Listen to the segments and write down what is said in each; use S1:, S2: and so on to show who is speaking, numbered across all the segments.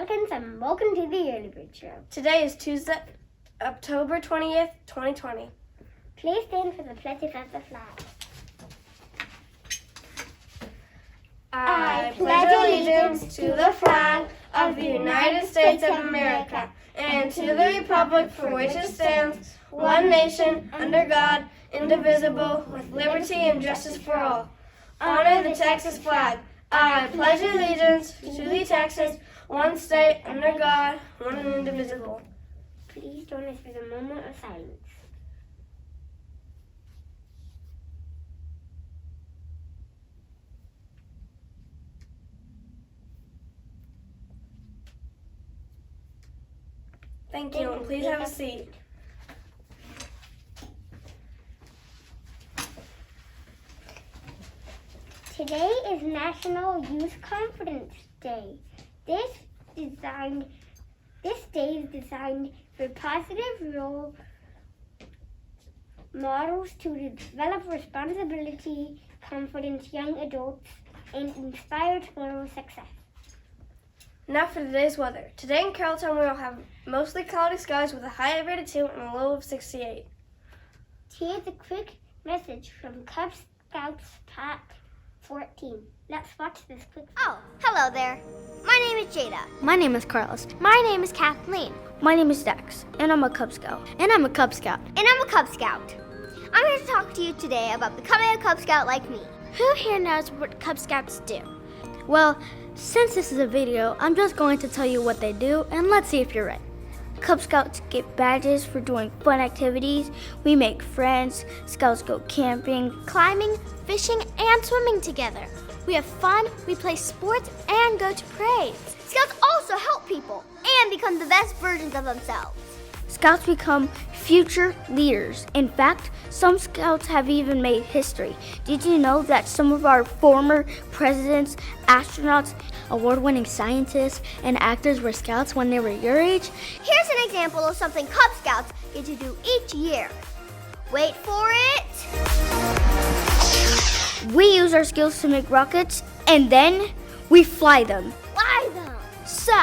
S1: Pelicans, and welcome to the Early Bird Show.
S2: Today is Tuesday, October 20th, 2020.
S1: Please stand for the pledge of the flag.
S2: I pledge allegiance to the flag of the United States of America and to the republic for which it stands, one nation, under God, indivisible, with liberty and justice for all. Honor the Texas flag. I pledge allegiance to the Texas, one state, under God, one and indivisible.
S1: Please join us for the moment of silence.
S2: Thank you, and please have a seat.
S1: Today is National Youth Confidence Day. This day is designed for positive role models to develop responsibility, confidence young adults, and inspire tomorrow's success.
S2: Now for today's weather. Today in Carrollton we will have mostly cloudy skies with a high of 82 and a low of 68.
S1: Here's a quick message from Cub Scouts Pack 14. Let's watch this quick.
S3: Oh, hello there. My name is Jada.
S4: My name is Carlos.
S3: My name is Kathleen.
S4: My name is Dex, and I'm a Cub Scout.
S3: And I'm a Cub Scout. And I'm a Cub Scout. I'm here to talk to you today about becoming a Cub Scout like me.
S4: Who here knows what Cub Scouts do? Well, since this is a video, I'm just going to tell you what they do, and let's see if you're right. Cub Scouts get badges for doing fun activities. We make friends. Scouts go camping,
S3: climbing, fishing, and swimming together. We have fun, we play sports, and go to parades. Scouts also help people and become the best versions of themselves.
S4: Scouts become future leaders. In fact, some Scouts have even made history. Did you know that some of our former presidents, astronauts, award-winning scientists, and actors were Scouts when they were your age?
S3: Here's an example of something Cub Scouts get to do each year. Wait for it.
S4: We use our skills to make rockets, and then we fly them.
S3: Fly them! So,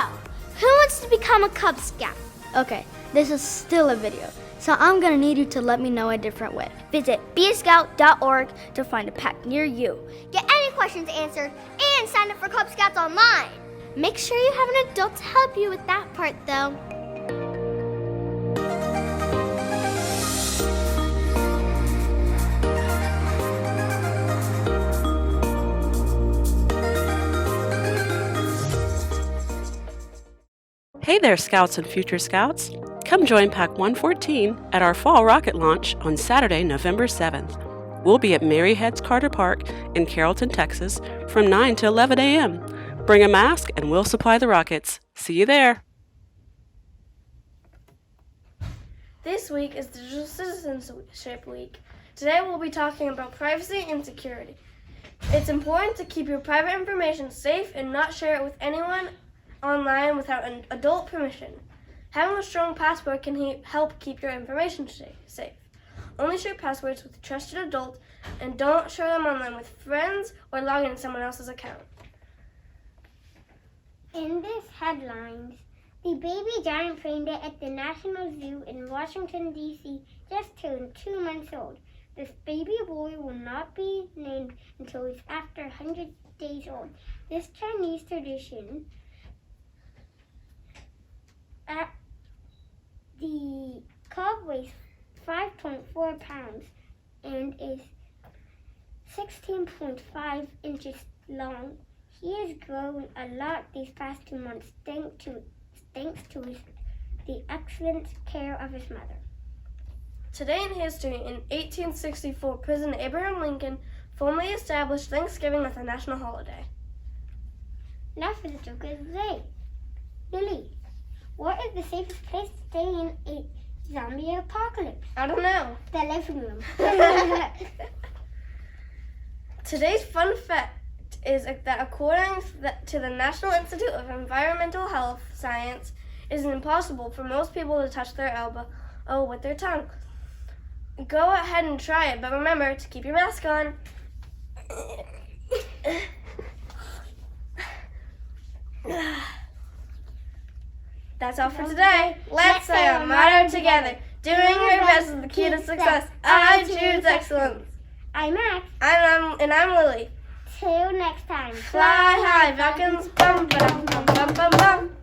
S3: who wants to become a Cub Scout?
S4: Okay, this is still a video, so I'm gonna need you to let me know a different way. Visit beascout.org to find a pack near you.
S3: Get any questions answered and sign up for Cub Scouts online. Make sure you have an adult to help you with that part though.
S5: Hey there, Scouts and Future Scouts. Come join Pack 114 at our fall rocket launch on Saturday, November 7th. We'll be at Mary Heads Carter Park in Carrollton, Texas from 9 to 11 a.m. Bring a mask and we'll supply the rockets. See you there.
S2: This week is Digital Citizenship Week. Today we'll be talking about privacy and security. It's important to keep your private information safe and not share it with anyone online without an adult permission. Having a strong password can help keep your information safe. Only share passwords with a trusted adult and don't share them online with friends or log in someone else's account.
S1: In this headlines, the baby giant reindeer at the National Zoo in Washington, D.C. just turned 2 months old. This baby boy will not be named until he's after 100 days old. This Chinese tradition the cub weighs 5.4 pounds and is 16.5 inches long. He has grown a lot these past 2 months thanks to the excellent care of his mother.
S2: Today in history, in 1864, President Abraham Lincoln formally established Thanksgiving as a national holiday.
S1: Now for the joke of the day. Lily, what is the safest place to stay in a zombie apocalypse?
S2: I don't know.
S1: The living room.
S2: Today's fun fact is that according to the National Institute of Environmental Health Science, it is impossible for most people to touch their elbow with their tongue. Go ahead and try it, but remember to keep your mask on. That's all for today. Let's say our motto together. Doing our best is the key to success. I choose excellence.
S1: I'm Max.
S2: And I'm Lily.
S1: Till next time.
S2: Fly high, Falcons. Bum, ba-dum, bum, bum, bum, bum.